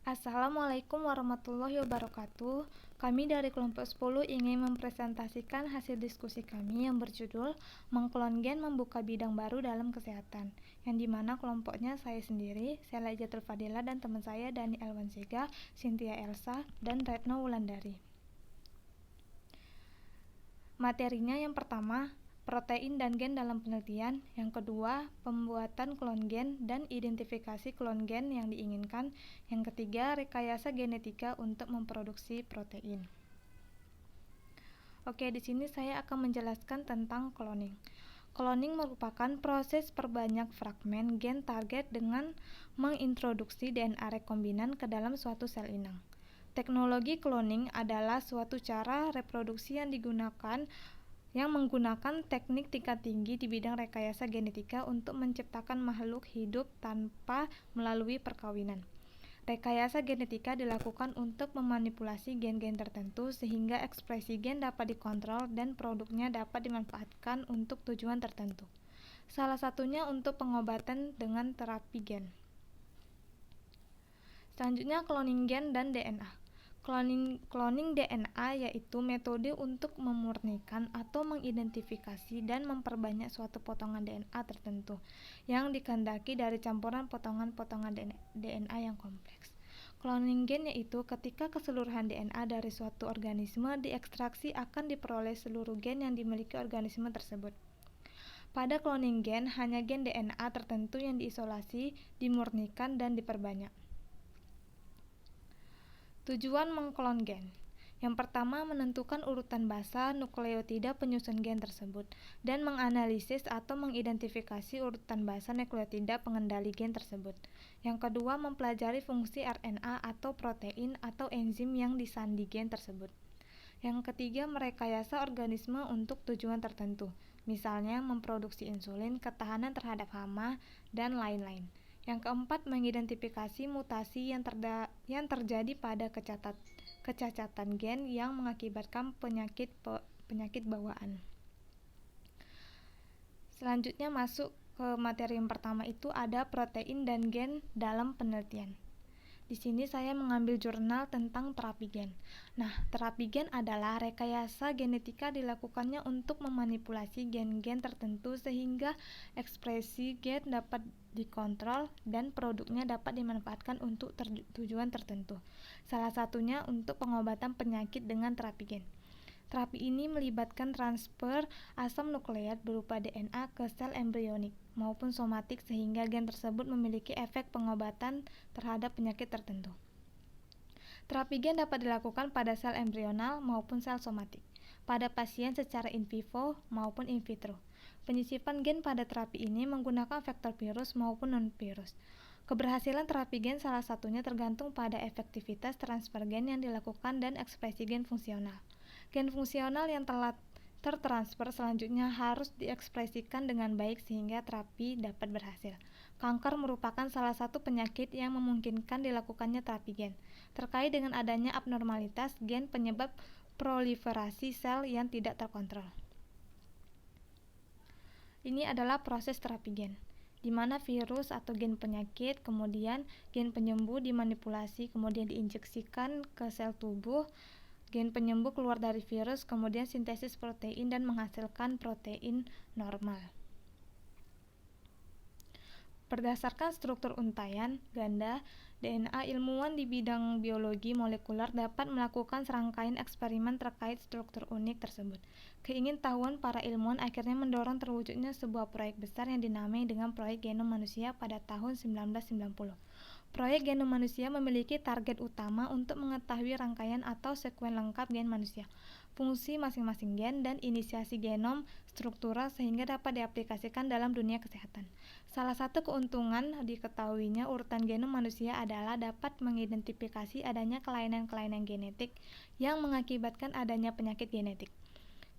Assalamualaikum warahmatullahi wabarakatuh. Kami dari kelompok 10 ingin mempresentasikan hasil diskusi kami yang berjudul Mengklon Gen Membuka Bidang Baru dalam Kesehatan, yang dimana kelompoknya saya sendiri, Sela Ijatul Fadila, dan teman saya Dani Elwansega, Cynthia Elsa, dan Retno Wulandari. Materinya yang pertama, protein dan gen dalam penelitian. Yang kedua, pembuatan klon gen dan identifikasi klon gen yang diinginkan. Yang ketiga, rekayasa genetika untuk memproduksi protein. Oke, di sini saya akan menjelaskan tentang cloning. Cloning merupakan proses perbanyak fragmen gen target dengan mengintroduksi DNA rekombinan ke dalam suatu sel inang. Teknologi cloning adalah suatu cara reproduksi yang menggunakan teknik tingkat tinggi di bidang rekayasa genetika untuk menciptakan makhluk hidup tanpa melalui perkawinan. Rekayasa genetika dilakukan untuk memanipulasi gen-gen tertentu sehingga ekspresi gen dapat dikontrol dan produknya dapat dimanfaatkan untuk tujuan tertentu. Salah satunya untuk pengobatan dengan terapi gen. Selanjutnya, cloning gen dan DNA. Cloning DNA yaitu metode untuk memurnikan atau mengidentifikasi dan memperbanyak suatu potongan DNA tertentu yang dikehendaki dari campuran potongan-potongan DNA yang kompleks. Cloning gen yaitu ketika keseluruhan DNA dari suatu organisme diekstraksi akan diperoleh seluruh gen yang dimiliki organisme tersebut. Pada cloning gen, hanya gen DNA tertentu yang diisolasi, dimurnikan, dan diperbanyak. Tujuan mengklon gen. Yang pertama, menentukan urutan basa nukleotida penyusun gen tersebut dan menganalisis atau mengidentifikasi urutan basa nukleotida pengendali gen tersebut. Yang kedua, mempelajari fungsi RNA atau protein atau enzim yang disandi gen tersebut. Yang ketiga, merekayasa organisme untuk tujuan tertentu, misalnya memproduksi insulin, ketahanan terhadap hama, dan lain-lain. Yang keempat, mengidentifikasi mutasi yang terjadi pada kecacatan gen yang mengakibatkan penyakit bawaan. Selanjutnya masuk ke materi yang pertama, itu ada protein dan gen dalam penelitian. Di sini saya mengambil jurnal tentang terapi gen. Nah, terapi gen adalah rekayasa genetika dilakukannya untuk memanipulasi gen-gen tertentu sehingga ekspresi gen dapat dikontrol dan produknya dapat dimanfaatkan untuk tujuan tertentu. Salah satunya untuk pengobatan penyakit dengan terapi gen. Terapi ini melibatkan transfer asam nukleat berupa DNA ke sel embrionik maupun somatik sehingga gen tersebut memiliki efek pengobatan terhadap penyakit tertentu. Terapi gen dapat dilakukan pada sel embrional maupun sel somatik, pada pasien secara in vivo maupun in vitro. Penyisipan gen pada terapi ini menggunakan vektor virus maupun non-virus. Keberhasilan terapi gen salah satunya tergantung pada efektivitas transfer gen yang dilakukan dan ekspresi gen fungsional. Gen fungsional yang telah tertransfer selanjutnya harus diekspresikan dengan baik sehingga terapi dapat berhasil. Kanker merupakan salah satu penyakit yang memungkinkan dilakukannya terapi gen, terkait dengan adanya abnormalitas gen penyebab proliferasi sel yang tidak terkontrol. Ini adalah proses terapi gen, di mana virus atau gen penyakit, kemudian gen penyembuh dimanipulasi, kemudian diinjeksikan ke sel tubuh. Gen penyembuh keluar dari virus, kemudian sintesis protein dan menghasilkan protein normal. Berdasarkan struktur untaian ganda DNA, ilmuwan di bidang biologi molekuler dapat melakukan serangkaian eksperimen terkait struktur unik tersebut. Keingintahuan para ilmuwan akhirnya mendorong terwujudnya sebuah proyek besar yang dinamai dengan Proyek Genom Manusia pada tahun 1990. Proyek Genom Manusia memiliki target utama untuk mengetahui rangkaian atau sekuen lengkap gen manusia, fungsi masing-masing gen, dan inisiasi genom struktural sehingga dapat diaplikasikan dalam dunia kesehatan. Salah satu keuntungan diketahuinya urutan genom manusia adalah dapat mengidentifikasi adanya kelainan-kelainan genetik yang mengakibatkan adanya penyakit genetik.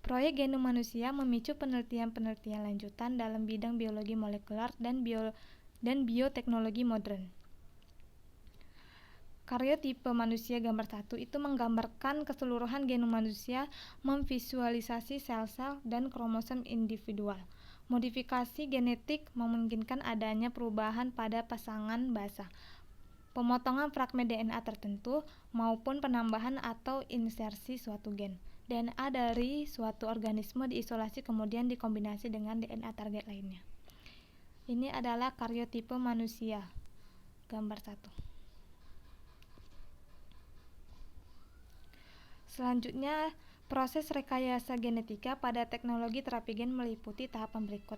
Proyek Genom Manusia memicu penelitian-penelitian lanjutan dalam bidang biologi molekuler dan bioteknologi modern. Karyotipe manusia gambar 1 itu menggambarkan keseluruhan genom manusia, memvisualisasi sel-sel dan kromosom individual. Modifikasi genetik memungkinkan adanya perubahan pada pasangan basa. pemotongan fragmen DNA tertentu, maupun penambahan atau insersi suatu gen. DNA dari suatu organisme diisolasi kemudian dikombinasi dengan DNA target lainnya. Ini adalah karyotipe manusia. Gambar 1. Selanjutnya, proses rekayasa genetika pada teknologi terapi gen meliputi tahapan berikut,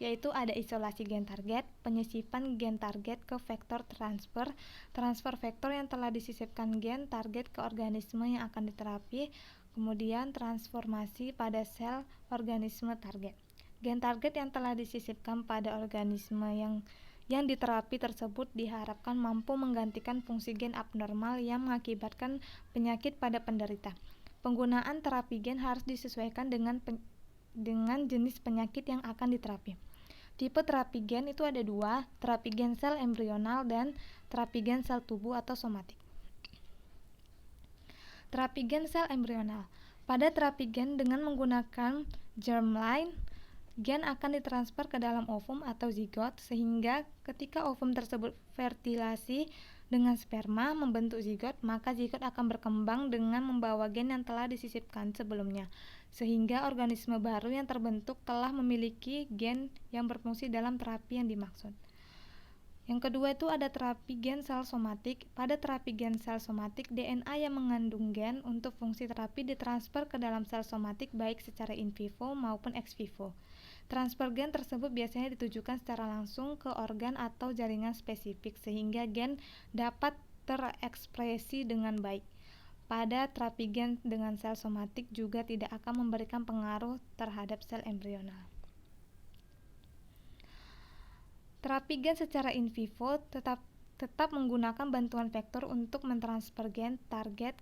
yaitu ada isolasi gen target, penyisipan gen target ke vektor transfer, transfer vektor yang telah disisipkan gen target ke organisme yang akan diterapi, kemudian transformasi pada sel organisme target. Gen target yang telah disisipkan pada organisme yang diterapi tersebut diharapkan mampu menggantikan fungsi gen abnormal yang mengakibatkan penyakit pada penderita. Penggunaan terapi gen harus disesuaikan dengan jenis penyakit yang akan diterapi. Tipe terapi gen itu ada 2, terapi gen sel embrional dan terapi gen sel tubuh atau somatik. Terapi gen sel embrional. Pada terapi gen dengan menggunakan germline, gen akan ditransfer ke dalam ovum atau zigot sehingga ketika ovum tersebut fertilasi dengan sperma membentuk zigot, maka zigot akan berkembang dengan membawa gen yang telah disisipkan sebelumnya, sehingga organisme baru yang terbentuk telah memiliki gen yang berfungsi dalam terapi yang dimaksud. Yang kedua itu ada terapi gen sel somatik. Pada terapi gen sel somatik, DNA yang mengandung gen untuk fungsi terapi ditransfer ke dalam sel somatik baik secara in vivo maupun ex vivo. Transfer gen tersebut biasanya ditujukan secara langsung ke organ atau jaringan spesifik sehingga gen dapat terekspresi dengan baik. Pada terapi gen dengan sel somatik juga tidak akan memberikan pengaruh terhadap sel embrional. Terapi gen secara in vivo tetap menggunakan bantuan vektor untuk mentransfer gen target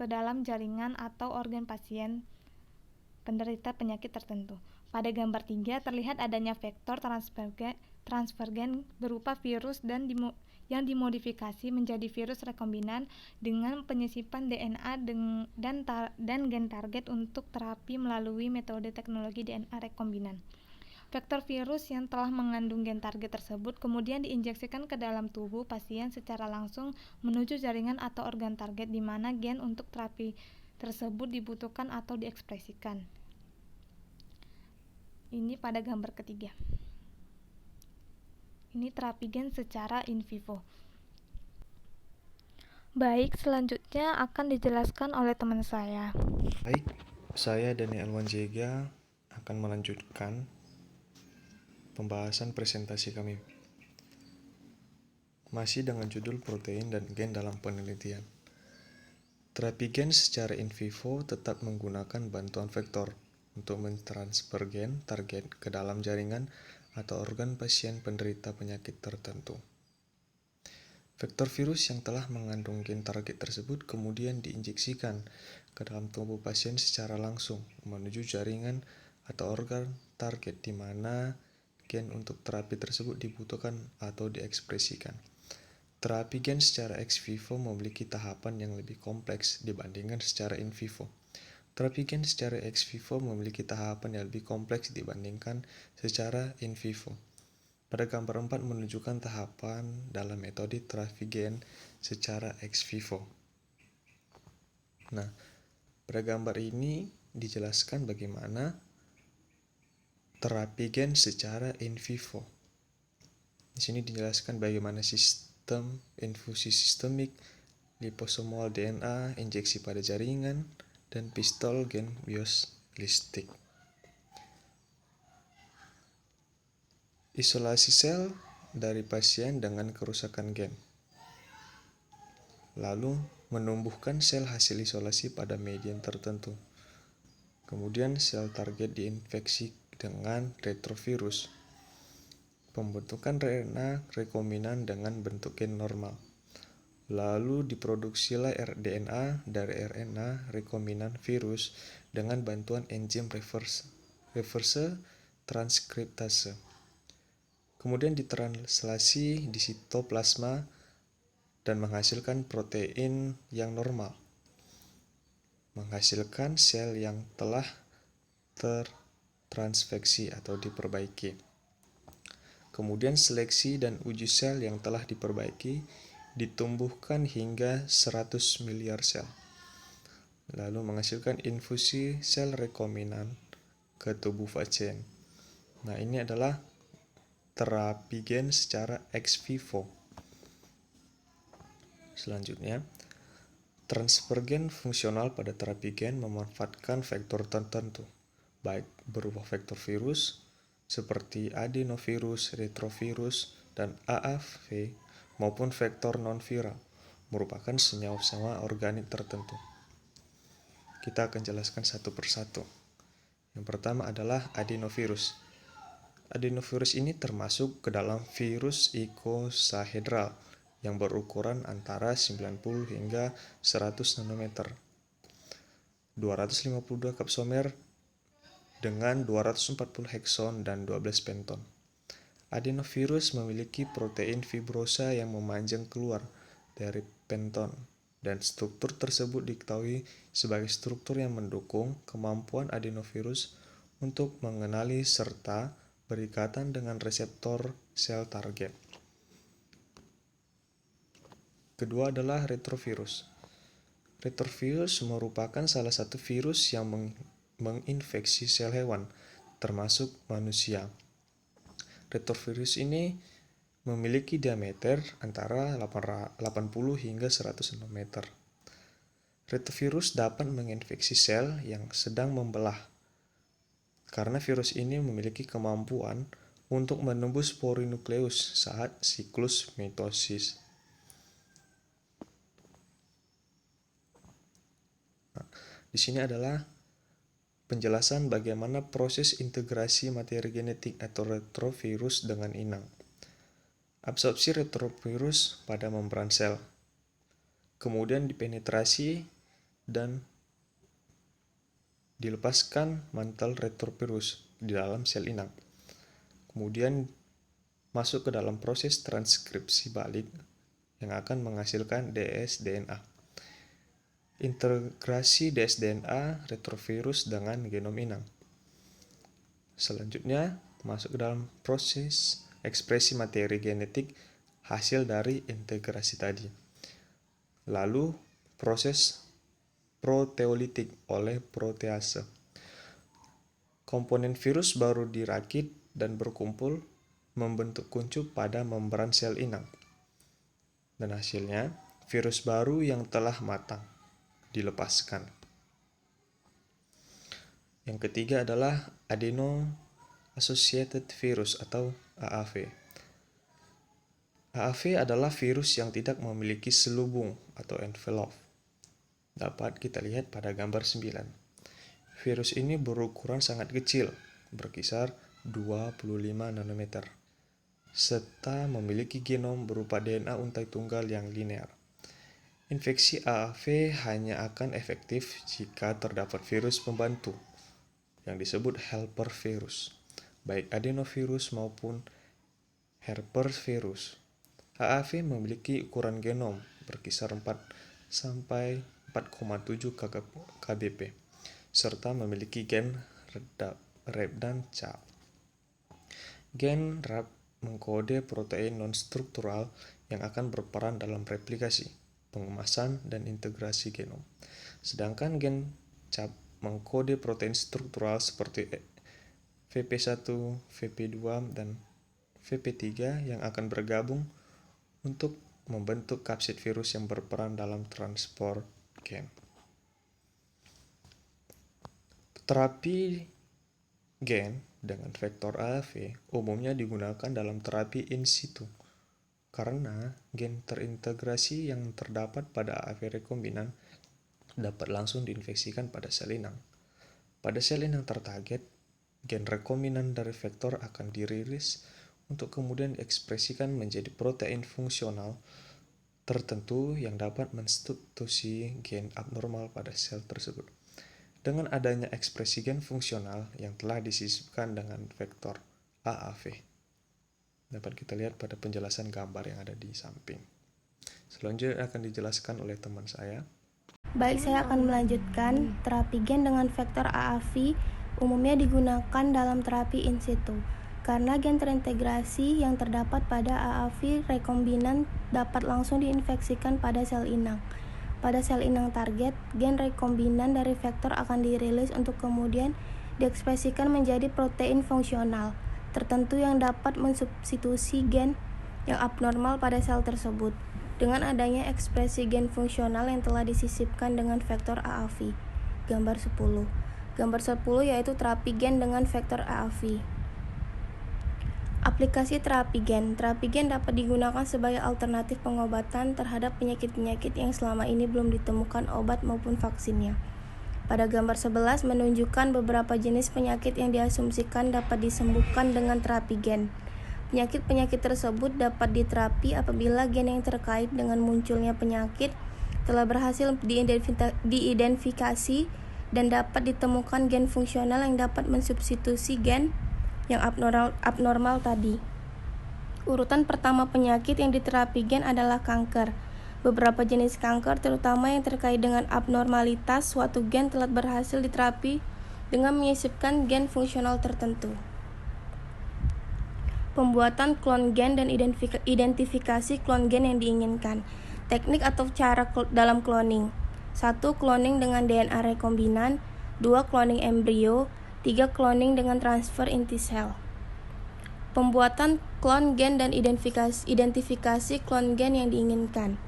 ke dalam jaringan atau organ pasien penderita penyakit tertentu. Pada gambar 3 terlihat adanya vektor transfer gen berupa virus yang dimodifikasi menjadi virus rekombinan dengan penyisipan DNA dan gen target untuk terapi melalui metode teknologi DNA rekombinan. Vektor virus yang telah mengandung gen target tersebut kemudian diinjeksikan ke dalam tubuh pasien secara langsung menuju jaringan atau organ target di mana gen untuk terapi tersebut dibutuhkan atau diekspresikan. Ini pada gambar ketiga. Ini terapi gen secara in vivo. Baik, selanjutnya akan dijelaskan oleh teman saya. Baik, saya Daniel Wanjega akan melanjutkan pembahasan presentasi kami. Masih dengan judul protein dan gen dalam penelitian. Terapi gen secara in vivo tetap menggunakan bantuan vektor untuk mentransfer gen target ke dalam jaringan atau organ pasien penderita penyakit tertentu. Vektor virus yang telah mengandung gen target tersebut kemudian diinjeksikan ke dalam tubuh pasien secara langsung menuju jaringan atau organ target di mana gen untuk terapi tersebut dibutuhkan atau diekspresikan. Terapi gen secara ex vivo memiliki tahapan yang lebih kompleks dibandingkan secara in vivo. Terapi gen secara ex vivo memiliki tahapan yang lebih kompleks dibandingkan secara in vivo. Pada gambar 4 menunjukkan tahapan dalam metode terapi gen secara ex vivo. Nah, pada gambar ini dijelaskan bagaimana terapi gen secara in vivo. Di sini dijelaskan bagaimana sistem infusi sistemik, liposomal DNA, injeksi pada jaringan, dan pistol gen bioslistik. Isolasi sel dari pasien dengan kerusakan gen. Lalu menumbuhkan sel hasil isolasi pada medium tertentu. Kemudian sel target diinfeksi dengan retrovirus. Pembentukan RNA rekombinan dengan bentuk gen normal. Lalu diproduksilah DNA dari RNA rekombinan virus dengan bantuan enzim reverse transkriptase. Kemudian ditranslasi di sitoplasma dan menghasilkan protein yang normal. Menghasilkan sel yang telah tertransfeksi atau diperbaiki. Kemudian seleksi dan uji sel yang telah diperbaiki ditumbuhkan hingga 100 miliar sel, lalu menghasilkan infusi sel rekombinan ke tubuh pasien. Nah, ini adalah terapi gen secara ex vivo. Selanjutnya, transfer gen fungsional pada terapi gen memanfaatkan vektor tertentu, baik berupa vektor virus seperti adenovirus, retrovirus, dan AAV, maupun vektor non-viral, merupakan senyawa-senyawa organik tertentu. Kita akan jelaskan satu persatu. Yang pertama adalah adenovirus. Adenovirus ini termasuk ke dalam virus icosahedral yang berukuran antara 90 hingga 100 nanometer, 252 kapsomer dengan 240 hekson dan 12 penton. Adenovirus memiliki protein fibrosa yang memanjang keluar dari penton, dan struktur tersebut diketahui sebagai struktur yang mendukung kemampuan adenovirus untuk mengenali serta berikatan dengan reseptor sel target. Kedua adalah retrovirus. Retrovirus merupakan salah satu virus yang menginfeksi sel hewan, termasuk manusia. Retrovirus ini memiliki diameter antara 80 hingga 100 nanometer. Retrovirus dapat menginfeksi sel yang sedang membelah, karena virus ini memiliki kemampuan untuk menembus porinukleus saat siklus mitosis. Di sini adalah penjelasan bagaimana proses integrasi materi genetik atau retrovirus dengan inang. Absorpsi retrovirus pada membran sel, kemudian dipenetrasi dan dilepaskan mantel retrovirus di dalam sel inang. Kemudian masuk ke dalam proses transkripsi balik yang akan menghasilkan dsDNA. Integrasi dsDNA retrovirus dengan genom inang. Selanjutnya masuk ke dalam proses ekspresi materi genetik hasil dari integrasi tadi. Lalu proses proteolitik oleh protease. Komponen virus baru dirakit dan berkumpul membentuk kuncup pada membran sel inang. Dan hasilnya, virus baru yang telah matang dilepaskan. Yang ketiga adalah adeno-associated virus atau AAV. AAV adalah virus yang tidak memiliki selubung atau envelope. Dapat kita lihat pada gambar 9. Virus ini berukuran sangat kecil, berkisar 25 nanometer, serta memiliki genom berupa DNA untai tunggal yang linear. Infeksi AAV hanya akan efektif jika terdapat virus pembantu yang disebut helper virus, baik adenovirus maupun herpesvirus. AAV memiliki ukuran genom berkisar 4 sampai 4,7 kbp, serta memiliki gen RAP dan CAP. Gen RAP mengkode protein non-struktural yang akan berperan dalam replikasi, pengemasan, dan integrasi genom. Sedangkan gen CAP mengkode protein struktural seperti VP1, VP2, dan VP3 yang akan bergabung untuk membentuk kapsid virus yang berperan dalam transport gen. Terapi gen dengan vektor AAV umumnya digunakan dalam terapi in situ karena gen terintegrasi yang terdapat pada AAV rekombinan dapat langsung diinfeksikan pada sel inang. Pada sel inang tertarget, gen rekombinan dari vektor akan dirilis untuk kemudian diekspresikan menjadi protein fungsional tertentu yang dapat mensubstitusi gen abnormal pada sel tersebut. Dengan adanya ekspresi gen fungsional yang telah disisipkan dengan vektor AAV. Dapat kita lihat pada penjelasan gambar yang ada di samping. Selanjutnya akan dijelaskan oleh teman saya. Baik, saya akan melanjutkan. Terapi gen dengan vektor AAV umumnya digunakan dalam terapi in situ karena gen terintegrasi yang terdapat pada AAV rekombinan dapat langsung diinfeksikan pada sel inang. Pada sel inang target, gen rekombinan dari vektor akan dirilis untuk kemudian diekspresikan menjadi protein fungsional tertentu yang dapat mensubstitusi gen yang abnormal pada sel tersebut. Dengan adanya ekspresi gen fungsional yang telah disisipkan dengan vektor AAV. Gambar 10. Gambar 10 yaitu terapi gen dengan vektor AAV. Aplikasi terapi gen. Terapi gen dapat digunakan sebagai alternatif pengobatan terhadap penyakit-penyakit yang selama ini belum ditemukan obat maupun vaksinnya. Pada gambar 11 menunjukkan beberapa jenis penyakit yang diasumsikan dapat disembuhkan dengan terapi gen. Penyakit-penyakit tersebut dapat diterapi apabila gen yang terkait dengan munculnya penyakit telah berhasil diidentifikasi dan dapat ditemukan gen fungsional yang dapat mensubstitusi gen yang abnormal tadi. Urutan pertama penyakit yang diterapi gen adalah kanker. Beberapa jenis kanker, terutama yang terkait dengan abnormalitas suatu gen, telah berhasil diterapi dengan menyisipkan gen fungsional tertentu. Pembuatan klon gen dan identifikasi klon gen yang diinginkan. Teknik atau cara dalam cloning. 1. Cloning dengan DNA rekombinan. 2. Cloning embrio. 3. Cloning dengan transfer inti sel. Pembuatan klon gen dan identifikasi klon gen yang diinginkan.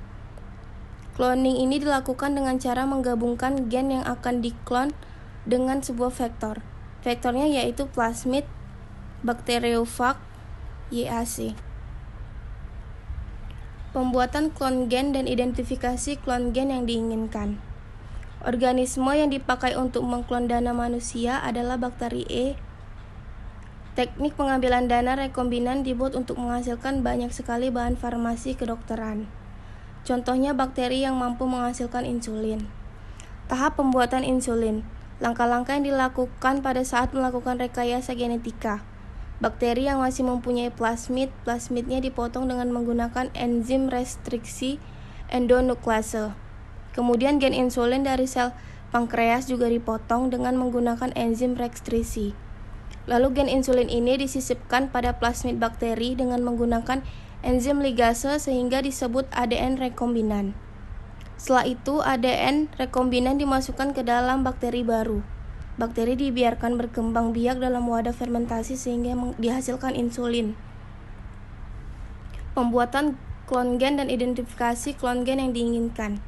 Cloning ini dilakukan dengan cara menggabungkan gen yang akan diklon dengan sebuah vektor. Vektornya yaitu plasmid, bakteriofag, YAC. Pembuatan klon gen dan identifikasi klon gen yang diinginkan. Organisme yang dipakai untuk mengklon dana manusia adalah bakteri E. Teknik pengambilan dana rekombinan dibuat untuk menghasilkan banyak sekali bahan farmasi kedokteran. Contohnya bakteri yang mampu menghasilkan insulin. Tahap pembuatan insulin. Langkah-langkah yang dilakukan pada saat melakukan rekayasa genetika. Bakteri yang masih mempunyai plasmidnya dipotong dengan menggunakan enzim restriksi endonuklease. Kemudian gen insulin dari sel pankreas juga dipotong dengan menggunakan enzim restriksi. Lalu gen insulin ini disisipkan pada plasmid bakteri dengan menggunakan enzim ligase sehingga disebut ADN rekombinan. Setelah itu ADN rekombinan dimasukkan ke dalam bakteri baru. Bakteri dibiarkan berkembang biak dalam wadah fermentasi sehingga dihasilkan insulin. Pembuatan klon gen dan identifikasi klon gen yang diinginkan.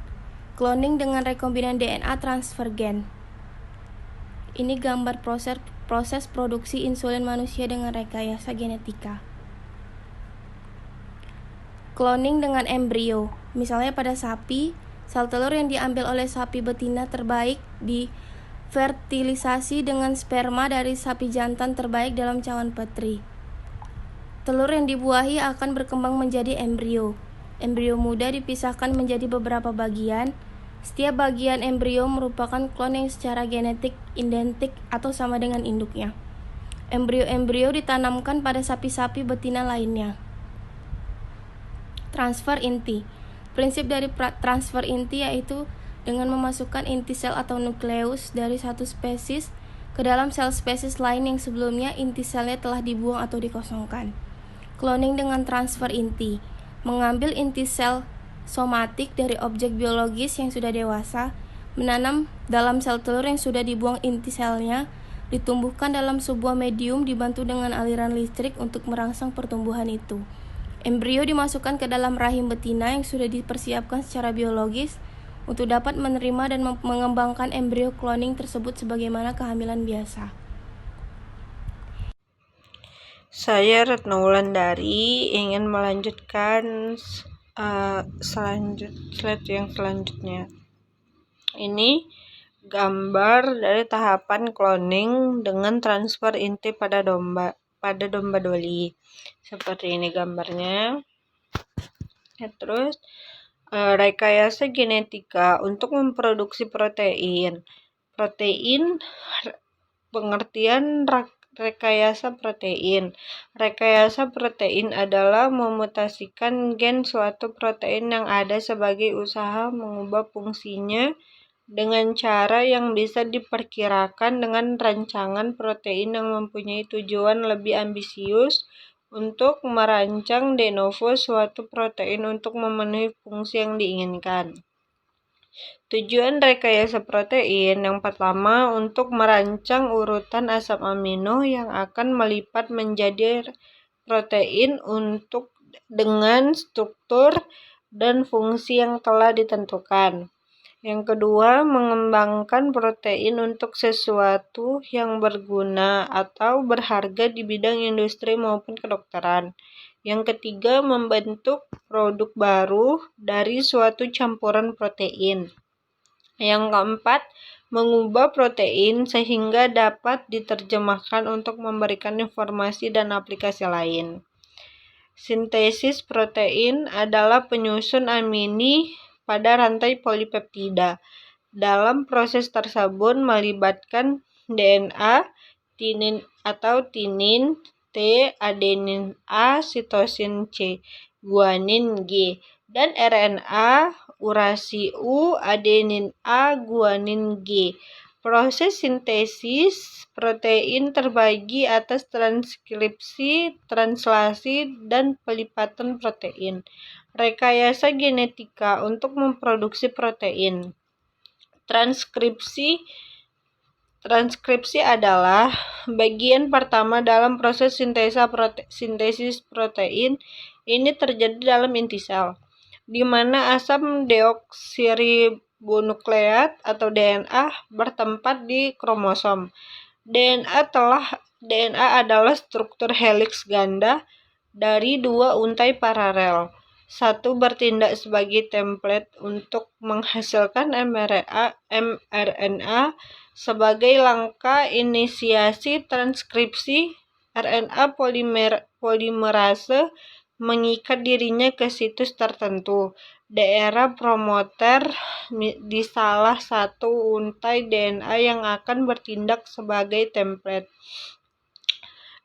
Cloning dengan rekombinan DNA transfer gen. Ini gambar proses produksi insulin manusia dengan rekayasa genetika. Cloning dengan embrio. Misalnya pada sapi, sel telur yang diambil oleh sapi betina terbaik fertilisasi dengan sperma dari sapi jantan terbaik dalam cawan petri. Telur yang dibuahi akan berkembang menjadi embrio. Embrio muda dipisahkan menjadi beberapa bagian. Setiap bagian embrio merupakan klon yang secara genetik identik atau sama dengan induknya. Embrio-embrio ditanamkan pada sapi-sapi betina lainnya. Transfer inti. Prinsip dari transfer inti yaitu dengan memasukkan inti sel atau nukleus dari satu spesies ke dalam sel spesies lain yang sebelumnya inti selnya telah dibuang atau dikosongkan. Cloning dengan transfer inti. Mengambil inti sel somatik dari objek biologis yang sudah dewasa, menanam dalam sel telur yang sudah dibuang inti selnya, ditumbuhkan dalam sebuah medium dibantu dengan aliran listrik untuk merangsang pertumbuhan itu. Embrio dimasukkan ke dalam rahim betina yang sudah dipersiapkan secara biologis untuk dapat menerima dan mengembangkan embrio cloning tersebut sebagaimana kehamilan biasa. Saya Retno Wulandari ingin melanjutkan slide yang selanjutnya. Ini gambar dari tahapan cloning dengan transfer inti pada domba doli. Seperti ini gambarnya. Ya, terus rekayasa genetika untuk memproduksi protein. Pengertian rekayasa protein. Rekayasa protein adalah memutasikan gen suatu protein yang ada sebagai usaha mengubah fungsinya dengan cara yang bisa diperkirakan dengan rancangan protein yang mempunyai tujuan lebih ambisius untuk merancang de novo suatu protein untuk memenuhi fungsi yang diinginkan. Tujuan rekayasa protein yang pertama untuk merancang urutan asam amino yang akan melipat menjadi protein dengan struktur dan fungsi yang telah ditentukan. Yang kedua, mengembangkan protein untuk sesuatu yang berguna atau berharga di bidang industri maupun kedokteran. Yang ketiga, membentuk produk baru dari suatu campuran protein. Yang keempat, mengubah protein sehingga dapat diterjemahkan untuk memberikan informasi dan aplikasi lain. Sintesis protein adalah penyusun amini pada rantai polipeptida. Dalam proses tersebut melibatkan DNA, tinin atau tinin, T, adenin A, sitosin C, guanin G, dan RNA, urasi U, adenin A, guanin G. Proses sintesis protein terbagi atas transkripsi, translasi, dan pelipatan protein. Rekayasa genetika untuk memproduksi protein. Transkripsi adalah bagian pertama dalam proses sintesis protein. Ini terjadi dalam inti sel, di mana asam deoksiribonukleat atau DNA bertempat di kromosom. DNA adalah struktur heliks ganda dari dua untai paralel. Satu bertindak sebagai template untuk menghasilkan mRNA sebagai langkah inisiasi transkripsi. RNA polimerase mengikat dirinya ke situs tertentu, daerah promoter di salah satu untai DNA yang akan bertindak sebagai template.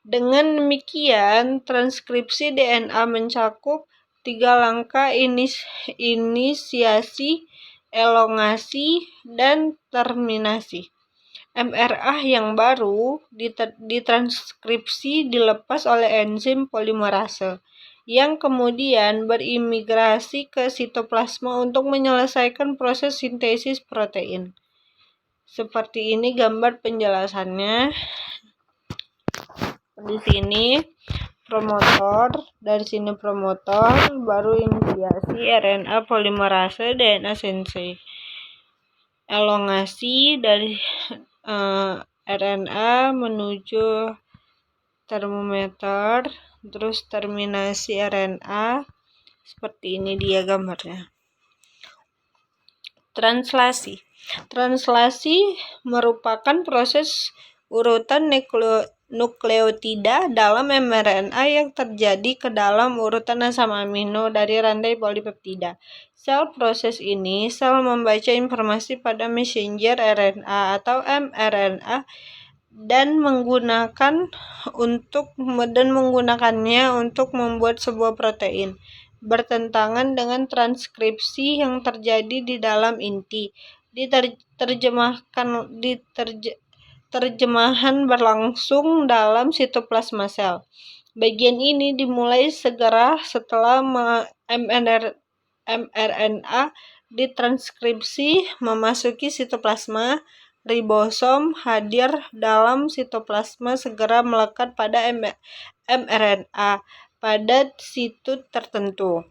Dengan demikian, transkripsi DNA mencakup 3 langkah inisiasi, elongasi, dan terminasi. mRNA yang baru ditranskripsi dilepas oleh enzim polimerase, yang kemudian berimigrasi ke sitoplasma untuk menyelesaikan proses sintesis protein. Seperti ini gambar penjelasannya. Di sini promotor, dari sini promotor, baru inisiasi RNA polimerase DNA sense. Elongasi dari RNA menuju termometer, terus terminasi RNA. Seperti ini dia gambarnya. Translasi merupakan proses urutan nukleotida dalam mRNA yang terjadi ke dalam urutan asam amino dari rantai polipeptida. Proses ini, sel membaca informasi pada messenger RNA atau mRNA dan menggunakannya untuk membuat sebuah protein, bertentangan dengan transkripsi yang terjadi di dalam inti. Terjemahan berlangsung dalam sitoplasma sel. Bagian ini dimulai segera setelah mRNA ditranskripsi memasuki sitoplasma. Ribosom hadir dalam sitoplasma segera melekat pada mRNA pada situ tertentu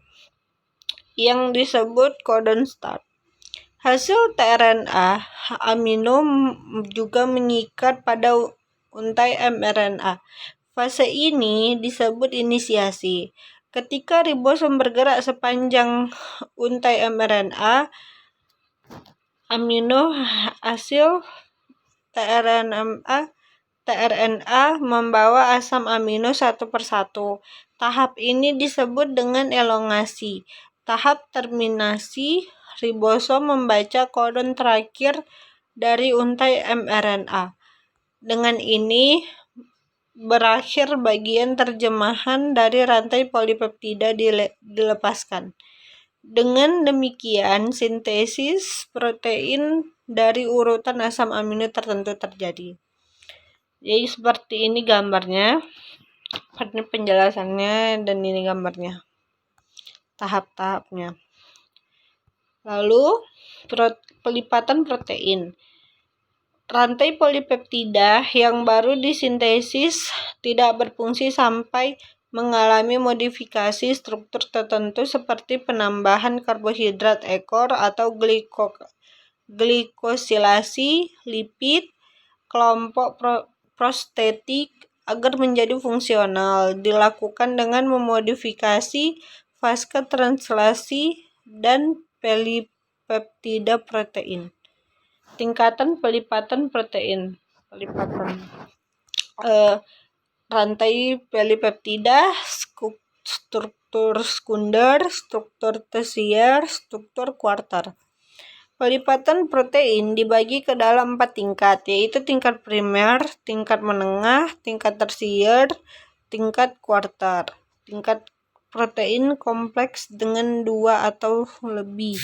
yang disebut codon start. Hasil tRNA amino juga mengikat pada untai mRNA. Fase ini disebut inisiasi. Ketika ribosom bergerak sepanjang untai mRNA, amino hasil tRNA membawa asam amino satu persatu. Tahap ini disebut dengan elongasi. Tahap terminasi, ribosom membaca kodon terakhir dari untai mRNA. Dengan ini berakhir bagian terjemahan dari rantai polipeptida dilepaskan. Dengan demikian, sintesis protein dari urutan asam amino tertentu terjadi. Jadi seperti ini gambarnya. Ini penjelasannya dan ini gambarnya, tahap-tahapnya. Lalu pelipatan protein. Rantai polipeptida yang baru disintesis tidak berfungsi sampai mengalami modifikasi struktur tertentu seperti penambahan karbohidrat ekor atau glikosilasi lipid kelompok prostetik agar menjadi fungsional, dilakukan dengan memodifikasi fase translasi dan polipeptida protein. Tingkatan pelipatan protein. Rantai polipeptida, struktur sekunder, struktur tersier, struktur kuarter. Pelipatan protein dibagi ke dalam 4 tingkat, yaitu tingkat primer, tingkat menengah, tingkat tersier, tingkat kuarter. Tingkat protein kompleks dengan 2 atau lebih.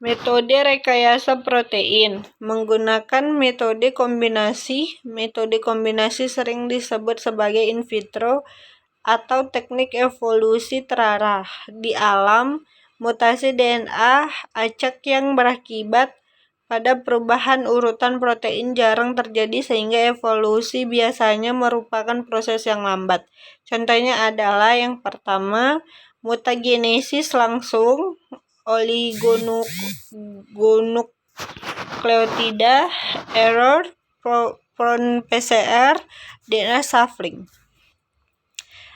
Metode rekayasa protein menggunakan metode kombinasi. Metode kombinasi sering disebut sebagai in vitro atau teknik evolusi terarah. Di alam, mutasi DNA acak yang berakibat pada perubahan urutan protein jarang terjadi sehingga evolusi biasanya merupakan proses yang lambat. Contohnya adalah yang pertama, mutagenesis langsung, oligonukleotida error, PCR, DNA shuffling.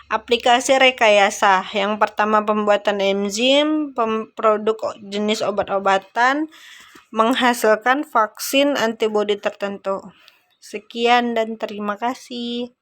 Aplikasi rekayasa. Yang pertama, pembuatan enzim, produk jenis obat-obatan, menghasilkan vaksin antibodi tertentu. Sekian dan terima kasih.